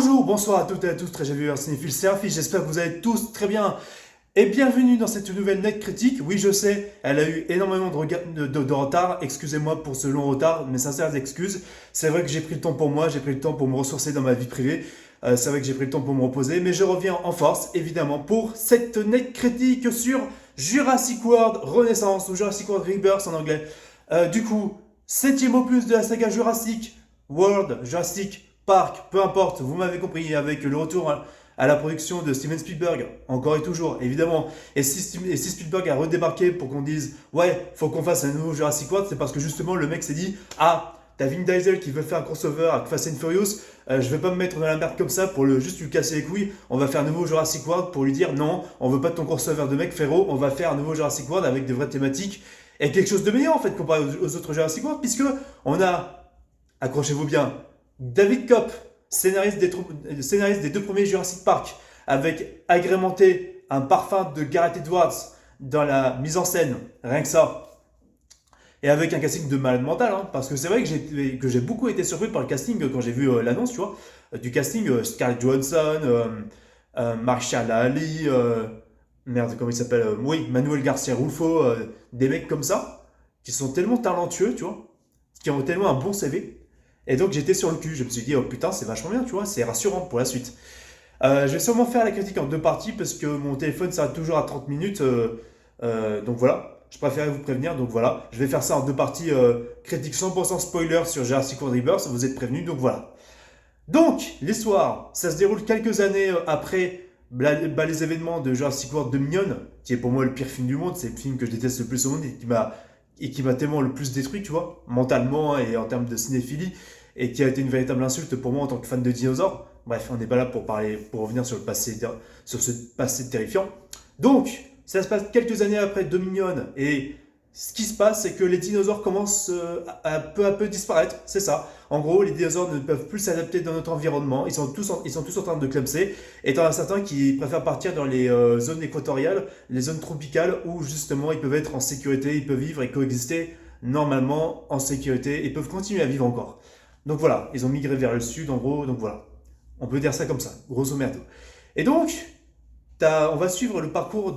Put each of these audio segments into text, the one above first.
Bonjour, bonsoir à toutes et à tous, très bienvenue cinéphile, c'est Rafi, j'espère que vous allez tous très bien. Et bienvenue dans cette nouvelle net critique. Oui, je sais, elle a eu énormément de retard. Excusez-moi pour ce long retard, mes sincères excuses. C'est vrai que j'ai pris le temps pour moi, j'ai pris le temps pour me ressourcer dans ma vie privée. C'est vrai que j'ai pris le temps pour me reposer, mais je reviens en force, évidemment, pour cette net critique sur Jurassic World Renaissance ou Jurassic World Rebirth en anglais. Du coup, septième opus de la saga Jurassic World, Jurassic Park, peu importe, vous m'avez compris, avec le retour à la production de Steven Spielberg, encore et toujours, évidemment. Et si Spielberg a redébarqué pour qu'on dise ouais, faut qu'on fasse un nouveau Jurassic World, c'est parce que justement le mec s'est dit ah, t'as Vin Diesel qui veut faire un crossover avec Fast and Furious, je vais pas me mettre dans la merde comme ça pour juste lui casser les couilles. On va faire un nouveau Jurassic World pour lui dire non, on veut pas de ton crossover de mec, frérot, on va faire un nouveau Jurassic World avec de vraies thématiques et quelque chose de meilleur en fait comparé aux autres Jurassic World, puisque on a, accrochez-vous bien, David Kopp, scénariste des deux premiers Jurassic Park, avec agrémenté un parfum de Gareth Edwards dans la mise en scène, rien que ça. Et avec un casting de malade mental, hein, parce que c'est vrai que j'ai beaucoup été surpris par le casting quand j'ai vu l'annonce, tu vois, du casting Scarlett Johansson, Marshall Ali, merde, comment il s'appelle, oui, Manuel Garcia Rulfo, des mecs comme ça, qui sont tellement talentueux, tu vois, qui ont tellement un bon CV. Et donc j'étais sur le cul, je me suis dit, oh putain, c'est vachement bien, tu vois, c'est rassurant pour la suite. Je vais sûrement faire la critique en deux parties parce que mon téléphone s'arrête toujours à 30 minutes. Donc voilà, je préférais vous prévenir. Donc voilà, je vais faire ça en deux parties. Critique 100% spoiler sur Jurassic World Rebirth, vous êtes prévenus. Donc voilà. Donc, l'histoire, ça se déroule quelques années après les événements de Jurassic World Dominion, qui est pour moi le pire film du monde. C'est le film que je déteste le plus au monde et qui m'a tellement le plus détruit, tu vois, mentalement et en termes de cinéphilie, et qui a été une véritable insulte pour moi en tant que fan de dinosaures. Bref, on n'est pas là pour parler, pour revenir sur sur ce passé terrifiant. Donc, ça se passe quelques années après Dominion, et ce qui se passe, c'est que les dinosaures commencent à peu disparaître. C'est ça. En gros, les dinosaures ne peuvent plus s'adapter dans notre environnement. Ils sont tous en train de clamser. Et t'en as certains qui préfèrent partir dans les zones équatoriales, les zones tropicales, où justement ils peuvent être en sécurité, ils peuvent vivre et coexister normalement en sécurité et peuvent continuer à vivre encore. Donc voilà, ils ont migré vers le sud en gros. Donc voilà, on peut dire ça comme ça, grosso merdo. Et donc, on va suivre le parcours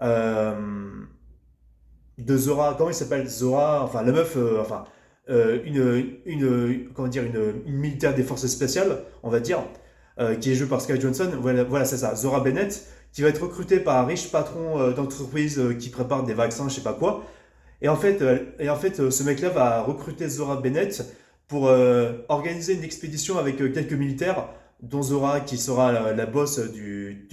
euh, de Zora, comment il s'appelle Zora, enfin la meuf, comment dire, une militaire des forces spéciales, on va dire, qui est jouée par Sky Johnson. Voilà, c'est ça, Zora Bennett, qui va être recrutée par un riche patron d'entreprise qui prépare des vaccins, je sais pas quoi. Et en fait, ce mec-là va recruter Zora Bennett pour organiser une expédition avec quelques militaires, dont Zora qui sera la boss du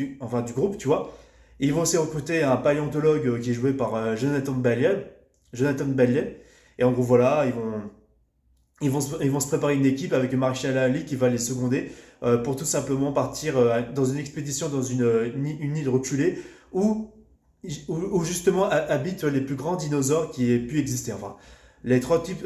groupe, tu vois. Et ils vont aussi recruter un paléontologue qui est joué par Jonathan Bailey. Jonathan Bailey. Et en gros, voilà, ils vont se préparer une équipe avec Marshall Ali qui va les seconder pour tout simplement partir dans une expédition dans une île reculée où, où justement habitent les plus grands dinosaures qui aient pu exister. Enfin, les trois types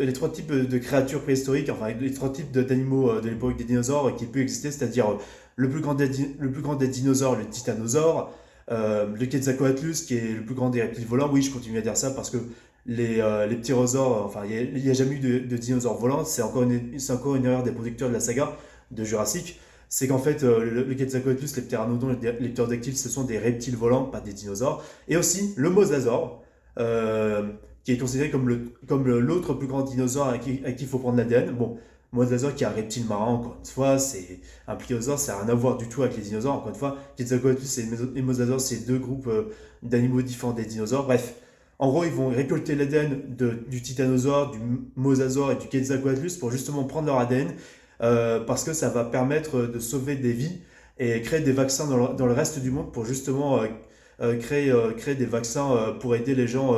de créatures préhistoriques, enfin les trois types d'animaux de l'époque des dinosaures qui aient pu exister, c'est-à-dire le plus grand des dinosaures, le titanosaure, le Quetzalcoatlus qui est le plus grand des reptiles volants. Oui, je continue à dire ça parce que les ptérosaures, enfin, il n'y a jamais eu de dinosaures volants. C'est encore une erreur des producteurs de la saga de Jurassic. C'est qu'en fait, le Quetzalcoatlus, les pteranodons, les ptérodactyles, ce sont des reptiles volants, pas des dinosaures. Et aussi le mosasaure, qui est considéré comme l'autre plus grand dinosaure à qui il faut prendre l'ADN. Bon, mosasaure qui est un reptile marin, encore une fois, c'est un pliosaure, ça n'a rien à voir du tout avec les dinosaures. Encore une fois, Quetzalcoatlus et mosasaure, c'est deux groupes d'animaux différents des dinosaures. Bref, en gros, ils vont récolter l'ADN du titanosaure, du mosasaure et du Quetzalcoatlus pour justement prendre leur ADN parce que ça va permettre de sauver des vies et créer des vaccins dans le reste du monde pour justement créer des vaccins pour aider les gens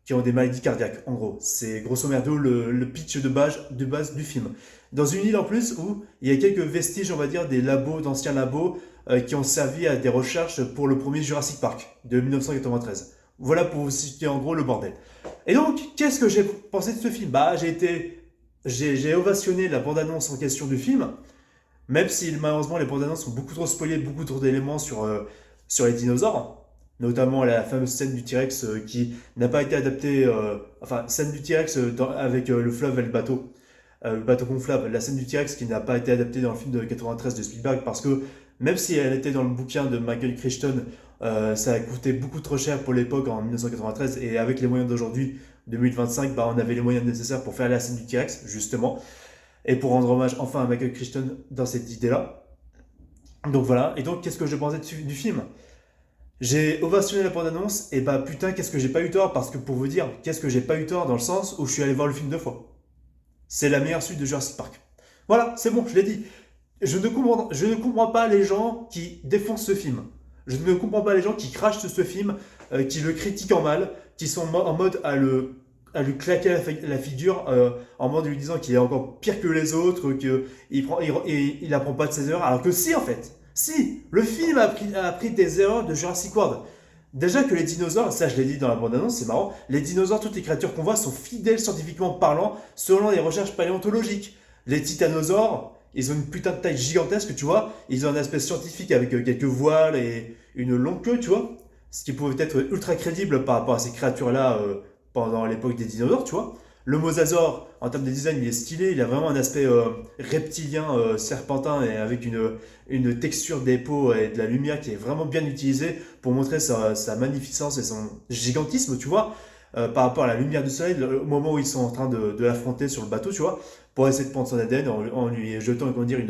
qui ont des maladies cardiaques. En gros, c'est grosso merdo le pitch de base du film. Dans une île en plus où il y a quelques vestiges, on va dire, des labos, d'anciens labos qui ont servi à des recherches pour le premier Jurassic Park de 1993. Voilà pour vous situer en gros le bordel. Et donc, qu'est-ce que j'ai pensé de ce film? J'ai ovationné la bande-annonce en question du film, même si malheureusement les bandes-annonces sont beaucoup trop spoilées, beaucoup trop d'éléments sur les dinosaures, notamment la fameuse scène du T-Rex qui n'a pas été adaptée, enfin, scène du T-Rex avec le fleuve et le bateau. le bateau gonflable, la scène du T-Rex qui n'a pas été adaptée dans le film de 93 de Spielberg parce que même si elle était dans le bouquin de Michael Crichton, ça a coûté beaucoup trop cher pour l'époque en 1993 et avec les moyens d'aujourd'hui, 2025, bah, on avait les moyens nécessaires pour faire la scène du T-Rex, justement, et pour rendre hommage enfin à Michael Crichton dans cette idée-là. Donc voilà, et donc qu'est-ce que je pensais du film? J'ai ovationné la bande-annonce, et bah putain, qu'est-ce que j'ai pas eu tort, parce que pour vous dire, qu'est-ce que j'ai pas eu tort dans le sens où je suis allé voir le film deux fois. C'est la meilleure suite de Jurassic Park. Voilà, c'est bon, je l'ai dit. Je ne comprends pas les gens qui défoncent ce film. Je ne comprends pas les gens qui crachent sur ce film, qui le critiquent en mal, qui sont en mode à lui claquer la figure, en mode lui disant qu'il est encore pire que les autres, qu'il apprend pas de ses erreurs, alors que si en fait, si, le film a pris des erreurs de Jurassic World. Déjà que les dinosaures, ça je l'ai dit dans la bande-annonce, c'est marrant, les dinosaures, toutes les créatures qu'on voit sont fidèles scientifiquement parlant selon les recherches paléontologiques. Les titanosaures, ils ont une putain de taille gigantesque, tu vois, ils ont un aspect scientifique avec quelques voiles et une longue queue, tu vois, ce qui pouvait être ultra crédible par rapport à ces créatures-là pendant l'époque des dinosaures, tu vois. Le mosasaure, en termes de design, il est stylé, il a vraiment un aspect reptilien, serpentin, et avec une texture des peaux et de la lumière qui est vraiment bien utilisée pour montrer sa magnificence et son gigantisme, tu vois, par rapport à la lumière du soleil, au moment où ils sont en train de l'affronter sur le bateau, tu vois, pour essayer de prendre son ADN en lui jetant, comment dire,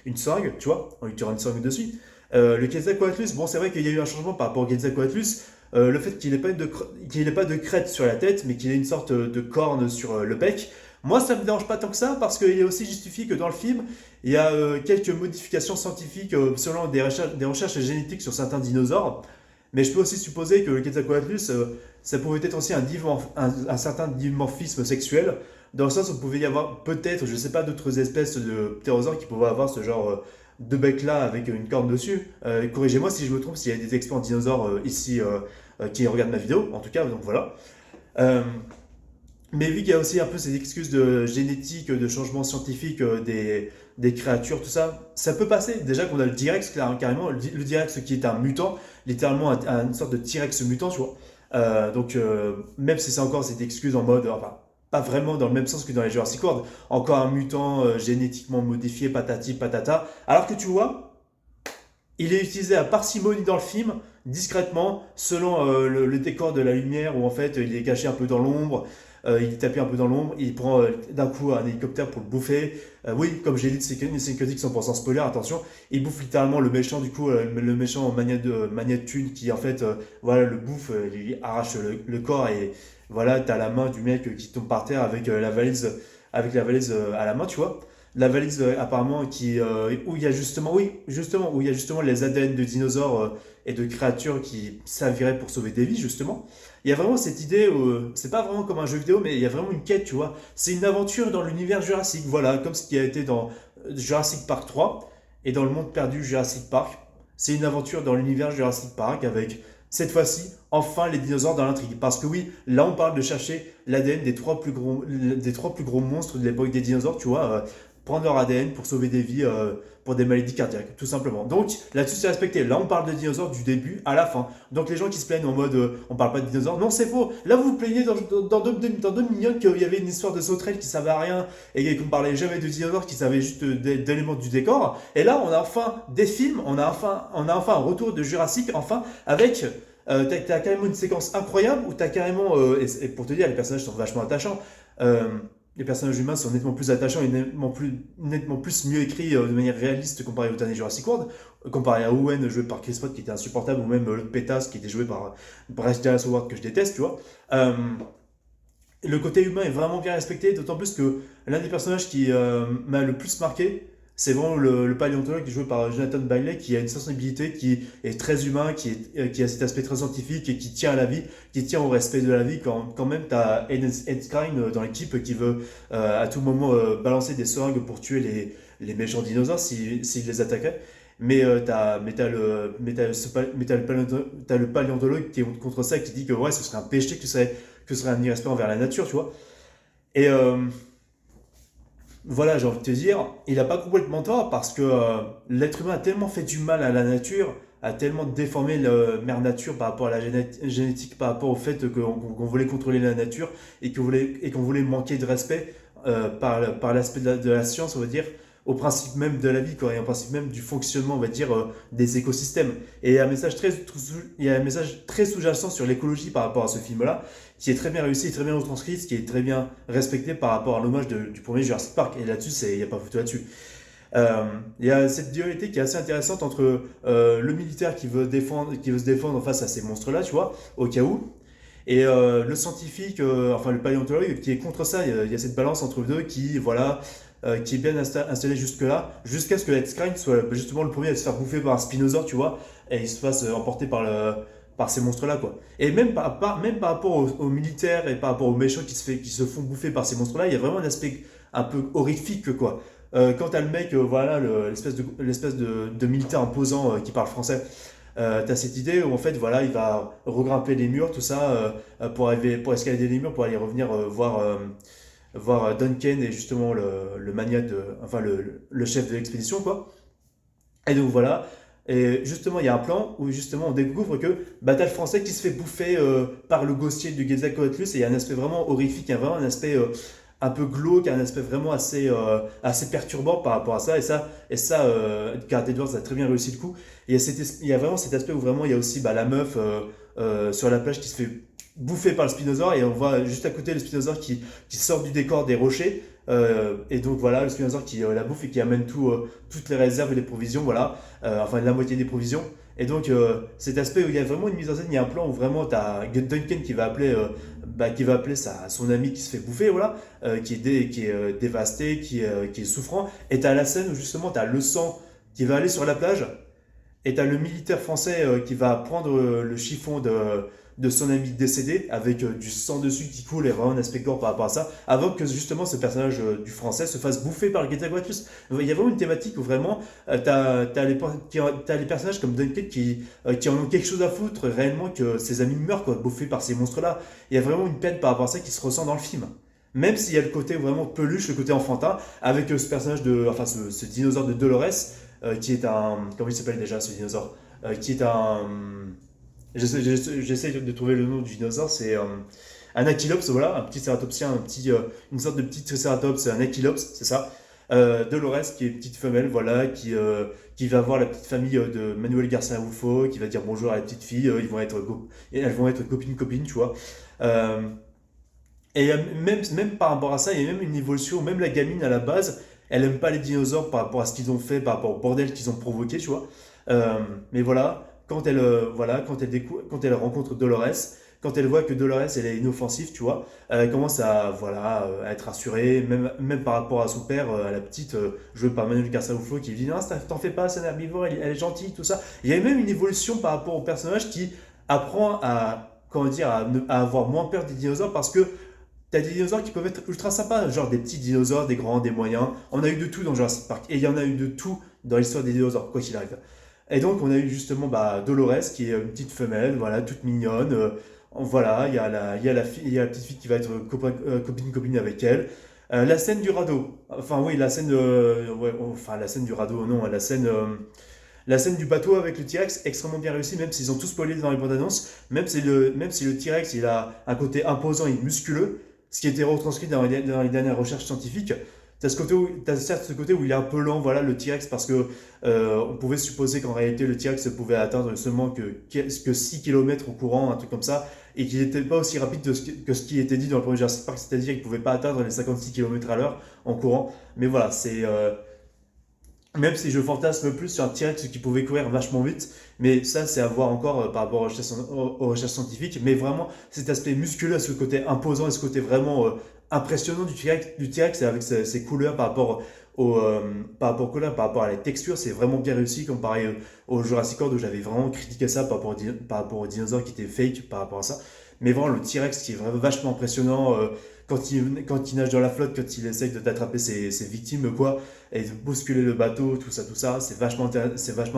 une seringue, tu vois, en lui tirant une seringue dessus. Le Quetzalcoatlus, bon, c'est vrai qu'il y a eu un changement par rapport au Quetzalcoatlus. Le fait qu'il n'ait pas de crête sur la tête, mais qu'il ait une sorte de corne sur le bec, moi ça me dérange pas tant que ça parce qu'il est aussi justifié que dans le film, il y a quelques modifications scientifiques selon des recherches génétiques sur certains dinosaures. Mais je peux aussi supposer que le Quetzalcoatlus, ça pouvait être aussi un certain dimorphisme sexuel, dans le sens où il pouvait y avoir peut-être, je sais pas, d'autres espèces de ptérosaures qui pouvaient avoir ce genre de bec-là avec une corne dessus. Corrigez-moi si je me trompe, s'il y a des experts en dinosaures ici qui regardent ma vidéo, en tout cas, donc voilà. Euh, mais vu qu'il y a aussi un peu ces excuses de génétique, de changement scientifique des créatures, tout ça, ça peut passer. Déjà qu'on a le T-Rex, carrément, le T-Rex qui est un mutant, littéralement une sorte de T-Rex mutant, tu vois. Même si c'est encore cette excuse en mode, enfin, pas vraiment dans le même sens que dans les Jurassic World, encore un mutant génétiquement modifié, patati patata. Alors que tu vois, il est utilisé à parcimonie dans le film, discrètement, selon le décor de la lumière, où en fait il est caché un peu dans l'ombre, il est tapé un peu dans l'ombre, il prend d'un coup un hélicoptère pour le bouffer. Oui, comme j'ai dit, c'est une critique 100% spoiler, attention, il bouffe littéralement le méchant, du coup, le méchant mania de thune qui en fait, voilà, le bouffe, il arrache le corps et voilà, t'as la main du mec qui tombe par terre avec la valise à la main, tu vois. La valise apparemment où il y a justement, oui, justement, où il y a justement les ADN de dinosaures et de créatures qui serviraient pour sauver des vies, justement. Il y a vraiment cette idée où c'est pas vraiment comme un jeu vidéo, mais il y a vraiment une quête, tu vois. C'est une aventure dans l'univers Jurassic, voilà, comme ce qui a été dans Jurassic Park 3 et dans le monde perdu Jurassic Park. C'est une aventure dans l'univers Jurassic Park avec cette fois-ci enfin les dinosaures dans l'intrigue. Parce que oui, là on parle de chercher l'ADN des trois plus gros monstres de l'époque des dinosaures, tu vois. Prendre leur ADN pour sauver des vies pour des maladies cardiaques, tout simplement. Donc là-dessus c'est respecté. Là on parle de dinosaures du début à la fin. Donc les gens qui se plaignent en mode on parle pas de dinosaures, non c'est faux. Là vous vous plaignez dans 2 minutes qu'il y avait une histoire de sauterelle qui savait à rien et qu'on parlait jamais de dinosaures qui savaient juste d'éléments du décor. Et là on a enfin des films, on a enfin un retour de Jurassic, enfin avec t'as carrément une séquence incroyable où t'as carrément, et pour te dire, les personnages sont vachement attachants. Les personnages humains sont nettement plus attachants et nettement plus mieux écrits de manière réaliste comparé au dernier Jurassic World, comparé à Owen joué par Chris Pratt qui était insupportable, ou même l'autre pétasse qui était joué par Bryce Dallas Howard que je déteste, tu vois. Le côté humain est vraiment bien respecté, d'autant plus que l'un des personnages qui m'a le plus marqué, c'est vraiment le paléontologue joué par Jonathan Bailey, qui a une sensibilité, qui est très humain, qui a cet aspect très scientifique et qui tient à la vie, qui tient au respect de la vie. Quand même, tu as Ed Skrein dans l'équipe qui veut à tout moment balancer des seringues pour tuer les méchants dinosaures s'ils les attaquaient. T'as le paléontologue qui est contre ça, qui dit que ouais, ce serait un péché, que ce serait un irrespect envers la nature, tu vois. Et voilà, j'ai envie de te dire, il n'a pas complètement tort parce que l'être humain a tellement fait du mal à la nature, a tellement déformé la mère nature par rapport à la génétique, par rapport au fait qu'on voulait contrôler la nature et qu'on voulait manquer de respect par l'aspect de la science, on va dire, au principe même de la vie, quoi, et au principe même du fonctionnement, on va dire, des écosystèmes. Et il y a un message très sous-jacent sur l'écologie par rapport à ce film-là, qui est très bien réussi, très bien retranscrit, qui est très bien respecté par rapport à l'hommage du premier Jurassic Park. Et là-dessus, il n'y a pas photo là-dessus. Il y a cette dualité qui est assez intéressante entre le militaire qui veut se défendre face à ces monstres-là, tu vois, au cas où, et le scientifique, enfin le paléontologue qui est contre ça. Il y a cette balance entre les deux qui, voilà, qui est bien installée jusque-là, jusqu'à ce que Ed Skrein soit justement le premier à se faire bouffer par un spinosaure, tu vois, et il se fasse emporter par ces monstres-là, quoi. Et même par rapport aux militaires et par rapport aux méchants qui se font bouffer par ces monstres-là, il y a vraiment un aspect un peu horrifique, quoi. Quand t'as le mec, voilà, l'espèce de militaire imposant qui parle français, t'as cette idée où en fait, voilà, il va regrimper les murs, tout ça, pour escalader les murs, pour aller revenir voir Duncan et justement le magnat enfin le chef de l'expédition, quoi. Et donc voilà. Et justement, il y a un plan où justement on découvre que bah, t'as le français qui se fait bouffer par le ghostier du Quetzalcoatlus, et il y a un aspect vraiment horrifique, il y a vraiment un aspect un peu glauque, un aspect vraiment assez perturbant par rapport à ça. Et ça Gareth Edwards a très bien réussi le coup. Et il y a vraiment cet aspect où vraiment il y a aussi bah, la meuf sur la plage qui se fait bouffer par le spinosaure, et on voit juste à côté le spinosaure qui sort du décor des rochers. Et donc voilà, le spinosaure qui la bouffe et qui amène toutes les réserves et les provisions, voilà, enfin la moitié des provisions. Et donc cet aspect où il y a vraiment une mise en scène, il y a un plan où vraiment tu as Duncan qui va appeler son ami qui se fait bouffer, voilà, qui est dévasté, qui est souffrant. Et tu as la scène où justement tu as le sang qui va aller sur la plage, et t'as le militaire français qui va prendre le chiffon de son ami décédé avec du sang dessus qui coule, et vraiment un aspect gore par rapport à ça, avant que justement ce personnage du français se fasse bouffer par le Quetzalcoatlus. Il y a vraiment une thématique où vraiment t'as les personnages comme Duncan qui en ont quelque chose à foutre réellement que ses amis meurent, quoi, bouffés par ces monstres-là. Il y a vraiment une peine par rapport à ça qui se ressent dans le film. Même s'il y a le côté vraiment peluche, le côté enfantin, avec ce personnage enfin ce dinosaure de Dolores, qui est un. Comment il s'appelle déjà ce dinosaure Qui est un. J'essaie de trouver le nom du dinosaure, c'est un ankylops, voilà, un petit cératopsien, une sorte de petit triceratops, un ankylops, c'est ça. Dolores, qui est une petite femelle, voilà, qui va voir la petite famille de Manuel Garcia Rufo, qui va dire bonjour à la petite fille, elles vont être copines-copines, tu vois. Euh, et même par rapport à ça, il y a même une évolution. Même la gamine à la base, elle aime pas les dinosaures par rapport à ce qu'ils ont fait, par rapport au bordel qu'ils ont provoqué, tu vois. Mais voilà, quand elle rencontre Dolores, quand elle voit que Dolores elle est inoffensive, tu vois, elle commence à être rassurée, même par rapport à son père, à la petite, jouée par Manuel Carcel-Ufo, qui lui dit non, t'en fais pas, c'est un herbivore, elle est gentille, tout ça. Il y a même une évolution par rapport au personnage qui apprend comment dire, à avoir moins peur des dinosaures, parce que t'as des dinosaures qui peuvent être ultra sympas, genre des petits dinosaures, des grands, des moyens. On a eu de tout dans Jurassic Park. Et il y en a eu de tout dans l'histoire des dinosaures, quoi qu'il arrive. Et donc, on a eu justement bah, Dolores, qui est une petite femelle, voilà, toute mignonne. Voilà, il y a la petite fille qui va être copine avec elle. La scène du radeau. Enfin, oui, la scène, enfin, la scène du radeau, non, la scène du bateau avec le T-Rex, extrêmement bien réussie, même s'ils ont tous spoilé dans les bandes annonces. Même si le T-Rex il a un côté imposant et musculeux, ce qui a été retranscrit dans les dernières recherches scientifiques. T'as certes ce côté où il est un peu lent, voilà, le T-Rex, parce que on pouvait supposer qu'en réalité le T-Rex pouvait atteindre seulement que 6 km au courant, un truc comme ça, et qu'il n'était pas aussi rapide que ce qui était dit dans le premier Jurassic Park, c'est-à-dire qu'il ne pouvait pas atteindre les 56 km à l'heure en courant. Mais voilà, même si je fantasme plus sur un T-Rex qui pouvait courir vachement vite, mais ça c'est à voir encore par rapport aux recherches scientifiques, mais vraiment cet aspect musculeux, ce côté imposant et ce côté vraiment impressionnant du T-Rex avec ses couleurs par rapport à la texture, c'est vraiment bien réussi comparé au Jurassic World où j'avais vraiment critiqué ça par rapport aux dinosaures qui étaient fake par rapport à ça. Mais vraiment le T-Rex qui est vraiment vachement impressionnant quand il nage dans la flotte, quand il essaye d'attraper ses victimes, quoi, et de bousculer le bateau, tout ça, c'est vachement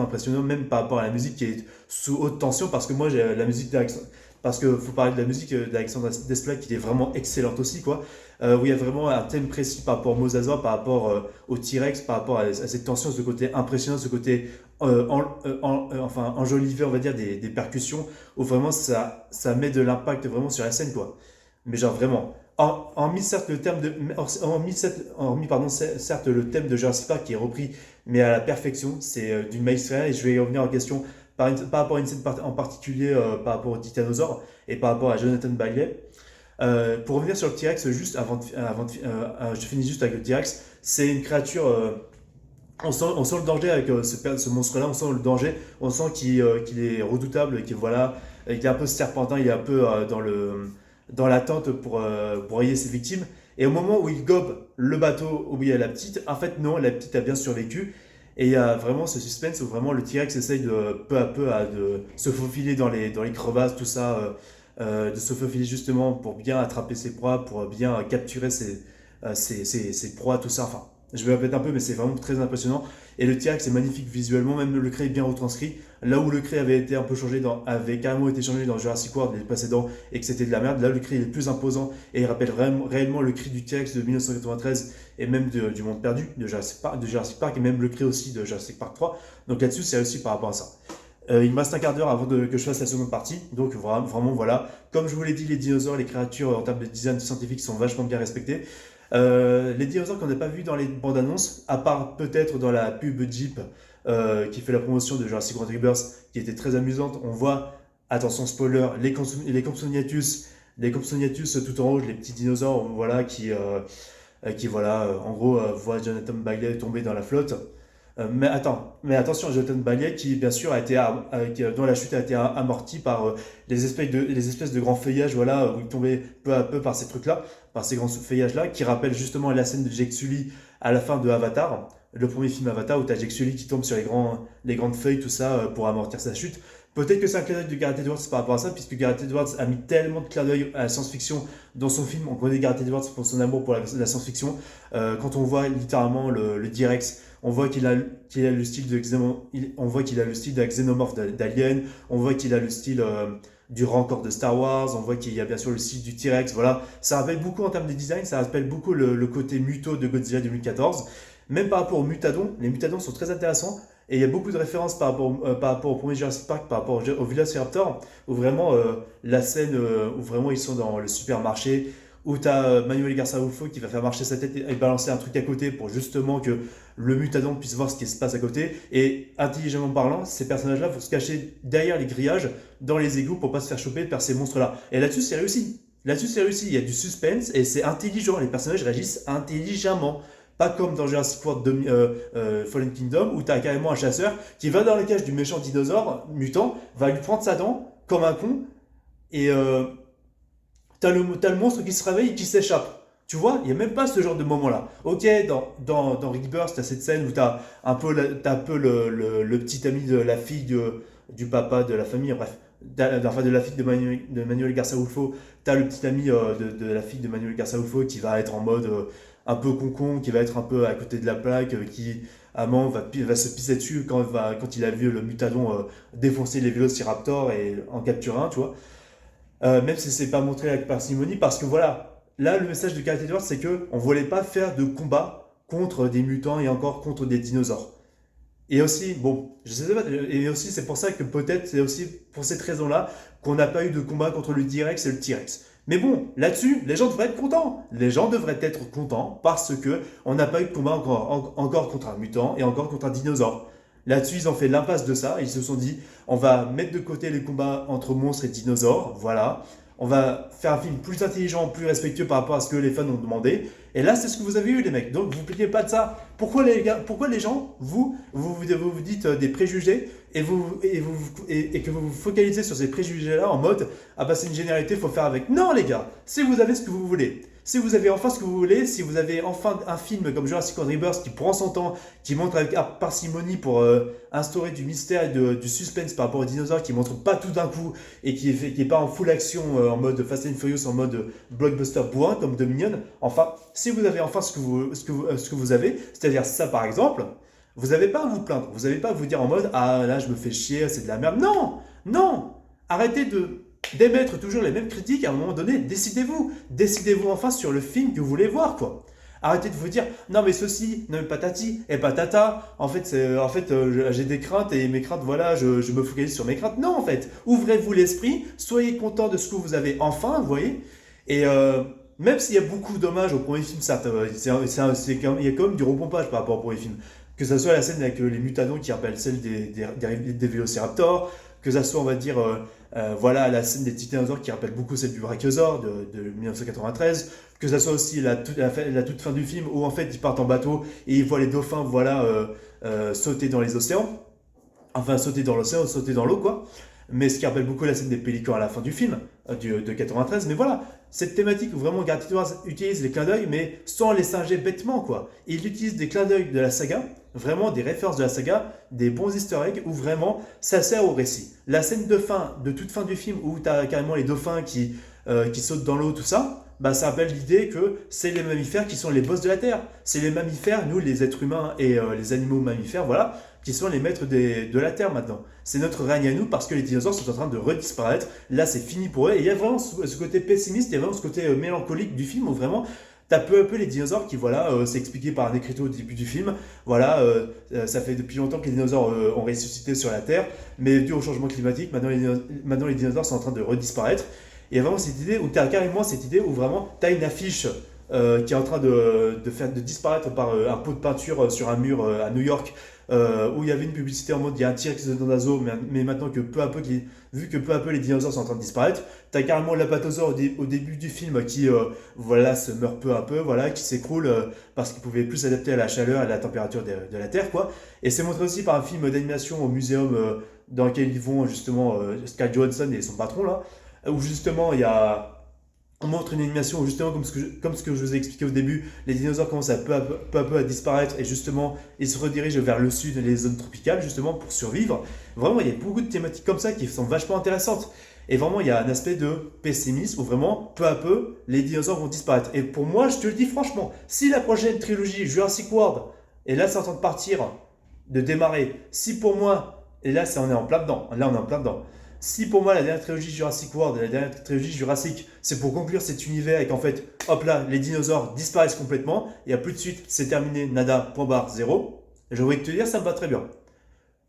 impressionnant, même par rapport à la musique qui est sous haute tension, parce que moi, j'ai la musique d'Alexandre. Parce qu'il faut parler de la musique d'Alexandre Desplat qui est vraiment excellente aussi, quoi. Où il y a vraiment un thème précis par rapport au Mosasaur, par rapport au T-Rex, par rapport à cette tension, ce côté impressionnant, ce côté enfin enjolivé, on va dire, des percussions, où vraiment ça met de l'impact vraiment sur la scène, quoi. Mais genre vraiment. hormis certes le terme de, certes le thème de Jurassic Park qui est repris, mais à la perfection, c'est d'une maestria, et je vais y revenir en question par rapport à une scène en particulier, par rapport au Titanosaure et par rapport à Jonathan Bailey. Pour revenir sur le T-Rex, juste je finis juste avec le T-Rex, c'est une créature, on sent le danger avec ce monstre-là, on sent le danger, on sent qu'il est redoutable, qu'il voilà, qu'il est un peu serpentin, il est un peu dans l'attente pour rayer ses victimes. Et au moment où il gobe le bateau où il y a la petite, en fait non, la petite a bien survécu. Et il y a vraiment ce suspense où vraiment le T-Rex essaye de peu à peu de se faufiler dans les crevasses, tout ça, de se faufiler justement pour bien attraper ses proies, pour bien capturer ses proies, tout ça. Enfin, je vais répéter un peu, mais c'est vraiment très impressionnant. Et le T-Rex est magnifique visuellement, même le cray est bien retranscrit. Là où le cray avait été un peu changé, avait carrément été changé dans Jurassic World les précédents et que c'était de la merde, là le cray est plus imposant et il rappelle réellement le cri du T-Rex de 1993 et même du Monde Perdu de Jurassic Park et même le cray aussi de Jurassic Park 3. Donc là-dessus, c'est aussi par rapport à ça. Il me reste un quart d'heure avant que je fasse la seconde partie, donc vraiment voilà. Comme je vous l'ai dit, les dinosaures, les créatures en termes de design scientifique sont vachement bien respectés. Les dinosaures qu'on n'a pas vus dans les bandes annonces, à part peut-être dans la pub Jeep qui fait la promotion de Jurassic World Rebirth, qui était très amusante, on voit, attention spoiler, les Compsognathus, tout en haut, les petits dinosaures, voilà, qui voilà, en gros, voient Jonathan Bailey tomber dans la flotte. Mais attention, Jonathan Bailey qui bien sûr dont la chute a été amortie par les espèces de grands feuillages, voilà, où il tombait peu à peu par ces trucs-là, par ces grands feuillages-là, qui rappellent justement la scène de Jake Sully à la fin de Avatar, le premier film Avatar où tu as Jake Sully qui tombe sur les grandes feuilles, tout ça, pour amortir sa chute. Peut-être que c'est un clin d'œil de Gareth Edwards par rapport à ça, puisque Gareth Edwards a mis tellement de clins d'œil à la science-fiction dans son film. On connaît Gareth Edwards pour son amour pour la science-fiction. Quand on voit littéralement le T-Rex, on voit qu'il a le style on voit qu'il a le style d'un xénomorphe d'Alien, on voit qu'il a le style du Rancor de Star Wars, on voit qu'il y a bien sûr le style du T-Rex, voilà. Ça rappelle beaucoup en termes de design, ça rappelle beaucoup le côté muto de Godzilla 2014. Même par rapport aux mutadons, les mutadons sont très intéressants. Et il y a beaucoup de références par rapport au premier Jurassic Park, par rapport au Velociraptor, où vraiment la scène où vraiment ils sont dans le supermarché, où tu as Manuel Garza Rulfo qui va faire marcher sa tête et balancer un truc à côté pour justement que le mutadon puisse voir ce qui se passe à côté. Et intelligemment parlant, ces personnages-là vont se cacher derrière les grillages, dans les égouts, pour pas se faire choper par ces monstres-là. Et là-dessus, c'est réussi. Là-dessus, c'est réussi. Il y a du suspense et c'est intelligent. Les personnages réagissent intelligemment. Pas comme dans Jurassic World Fallen Kingdom, où tu as carrément un chasseur qui va dans la cage du méchant dinosaure mutant, va lui prendre sa dent comme un con, et t'as le monstre qui se réveille et qui s'échappe. Tu vois, il n'y a même pas ce genre de moment-là. Ok, dans Rebirth, tu as cette scène où tu as un peu, le petit ami de la fille du papa de la famille, bref, enfin de la fille de Manuel Garza Rulfo. Tu as le petit ami de la fille de Manuel Garza Rulfo qui va être en mode un peu concon, qui va être un peu à côté de la plaque, qui amant va se pisser dessus quand il a vu le mutadon défoncer les vélociraptors et en capturer un, tu vois. Même si c'est pas montré avec parcimonie, parce que voilà, là le message de Gareth Edwards, c'est que on voulait pas faire de combat contre des mutants et encore contre des dinosaures. Et aussi, bon, je sais pas, et aussi c'est pour ça que peut-être c'est aussi pour cette raison-là qu'on n'a pas eu de combat contre le T-Rex et le T-Rex. Mais bon, là-dessus, les gens devraient être contents. Les gens devraient être contents parce que on n'a pas eu de combat encore contre un mutant et encore contre un dinosaure. Là-dessus, ils ont fait l'impasse de ça. Ils se sont dit, on va mettre de côté les combats entre monstres et dinosaures. Voilà. On va faire un film plus intelligent, plus respectueux par rapport à ce que les fans ont demandé. Et là, c'est ce que vous avez eu, les mecs. Donc, vous ne plaignez pas de ça. Pourquoi les gens, vous dites des préjugés et que vous vous focalisez sur ces préjugés-là en mode ah bah c'est une généralité, il faut faire avec. Non, les gars, si vous avez ce que vous voulez, si vous avez enfin ce que vous voulez, si vous avez enfin un film comme Jurassic World Rebirth qui prend son temps, qui montre avec parcimonie pour instaurer du mystère et du suspense par rapport aux dinosaures, qui montre pas tout d'un coup et qui est pas en full action en mode Fast and Furious, en mode blockbuster bourrin comme Dominion, enfin, si vous avez enfin ce que vous avez, c'est-à-dire ça par exemple, vous n'avez pas à vous plaindre, vous n'avez pas à vous dire en mode ah là je me fais chier, c'est de la merde. Non, non, arrêtez d'émettre toujours les mêmes critiques. À un moment donné, décidez-vous enfin sur le film que vous voulez voir, quoi. Arrêtez de vous dire non mais ceci, non mais patati et patata. En fait, j'ai des craintes et mes craintes, voilà, je me focalise sur mes craintes. Non, en fait, ouvrez-vous l'esprit, soyez content de ce que vous avez enfin, vous voyez. Et même s'il y a beaucoup d'hommages au premier film, certes, il y a quand même du repompage par rapport au premier film. Que ça soit la scène avec les mutadons qui rappellent celle des vélociraptors, que ça soit, on va dire, voilà, la scène des titanosaures qui rappelle beaucoup celle du brachiosaure de 1993, que ça soit aussi la toute fin du film où en fait ils partent en bateau et ils voient les dauphins, voilà, sauter dans les océans. Enfin, sauter dans l'océan, sauter dans l'eau, quoi. Mais ce qui rappelle beaucoup la scène des pélicans à la fin du film, de 93. Mais voilà, cette thématique où vraiment Gareth Edwards utilise les clins d'œil, mais sans les singer bêtement, quoi. Il utilise des clins d'œil de la saga, vraiment des références de la saga, des bons easter eggs, où vraiment ça sert au récit. La scène de fin, de toute fin du film, où tu as carrément les dauphins qui sautent dans l'eau, tout ça, bah, ça rappelle l'idée que c'est les mammifères qui sont les boss de la Terre. C'est les mammifères, nous les êtres humains et les animaux mammifères, voilà, qui sont les maîtres de la Terre maintenant. C'est notre règne à nous parce que les dinosaures sont en train de redisparaître. Là, c'est fini pour eux. Et il y a vraiment ce côté pessimiste, il y a vraiment ce côté mélancolique du film où vraiment t'as peu à peu les dinosaures qui, voilà, c'est expliqué par un écriteau au début du film. Voilà, ça fait depuis longtemps que les dinosaures ont ressuscité sur la Terre, mais dû au changement climatique, maintenant les dinosaures sont en train de redisparaître. Et il y a vraiment cette idée où tu as carrément cette idée où vraiment tu as une affiche qui est en train de disparaître par un pot de peinture sur un mur à New York, où il y avait une publicité en mode il y a un T-Rex dans un zoo, mais maintenant que peu à peu, vu que peu à peu les dinosaures sont en train de disparaître, tu as carrément l'apatosaure au début du film qui voilà, se meurt peu à peu, voilà, qui s'écroule parce qu'il pouvait plus s'adapter à la chaleur et à la température de la Terre, quoi. Et c'est montré aussi par un film d'animation au muséum dans lequel ils vont justement Sky Johansson et son patron là, où justement on montre une animation où justement, comme ce que je vous ai expliqué au début, les dinosaures commencent peu à peu à disparaître et justement ils se redirigent vers le sud et les zones tropicales justement pour survivre. Vraiment, il y a beaucoup de thématiques comme ça qui sont vachement intéressantes. Et vraiment, il y a un aspect de pessimisme où vraiment, peu à peu, les dinosaures vont disparaître. Et pour moi, je te le dis franchement, si la prochaine trilogie Jurassic World, et là c'est en train de partir, de démarrer, si pour moi, et là on est en plein dedans, là on est en plein dedans, si pour moi la dernière trilogie Jurassic World et la dernière trilogie Jurassic, c'est pour conclure cet univers et qu'en fait, hop là, les dinosaures disparaissent complètement, il n'y a plus de suite, c'est terminé, nada, point barre, zéro, j'ai envie de te dire, ça me va très bien.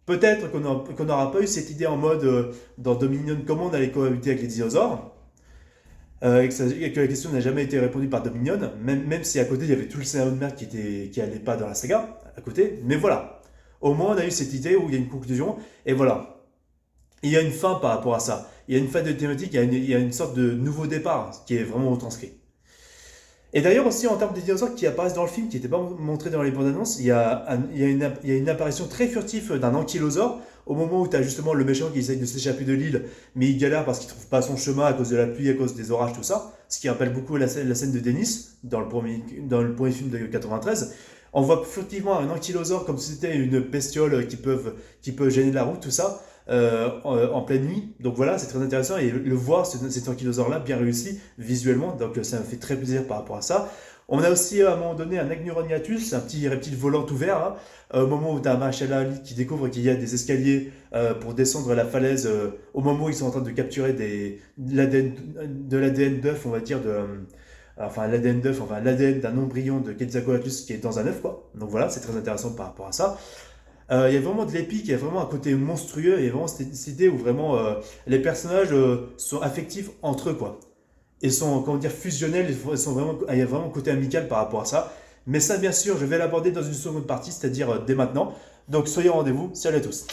Peut-être qu'on n'aura pas eu cette idée en mode dans Dominion, comment on allait cohabiter avec les dinosaures, et que la question n'a jamais été répondue par Dominion, même si à côté il y avait tout le scénario de merde qui allait pas dans la saga, à côté, mais voilà. Au moins on a eu cette idée où il y a une conclusion, et voilà. Il y a une fin par rapport à ça. Il y a une fin de thématique, il y a une sorte de nouveau départ qui est vraiment retranscrit. Et d'ailleurs aussi en termes de dinosaures qui apparaissent dans le film, qui n'étaient pas montrés dans les bandes annonces, il y a une apparition très furtive d'un ankylosaure au moment où tu as justement le méchant qui essaye de s'échapper de l'île, mais il galère parce qu'il ne trouve pas son chemin à cause de la pluie, à cause des orages, tout ça. Ce qui rappelle beaucoup la scène de Dennis dans le premier film de 93. On voit furtivement un ankylosaure comme si c'était une bestiole qui peut gêner la route, tout ça. En pleine nuit. Donc voilà, c'est très intéressant et le voir, cet ankylosaure-là, bien réussi visuellement. Donc ça me fait très plaisir par rapport à ça. On a aussi à un moment donné un Agnuronyatus, un petit reptile volant tout vert, hein, au moment où tu as Marshall Ali qui découvre qu'il y a des escaliers pour descendre la falaise, au moment où ils sont en train de capturer de l'ADN d'œuf, on va dire, enfin l'ADN d'œuf, enfin l'ADN d'un embryon de Quetzalcoatlus qui est dans un œuf, quoi. Donc voilà, c'est très intéressant par rapport à ça. Il y a vraiment de l'épique, il y a vraiment un côté monstrueux, il y a vraiment cette idée où vraiment les personnages sont affectifs entre eux, quoi. Et sont, comment dire, fusionnels, il y a vraiment un côté amical par rapport à ça. Mais ça, bien sûr, je vais l'aborder dans une seconde partie, c'est-à-dire dès maintenant. Donc soyez au rendez-vous, salut à tous.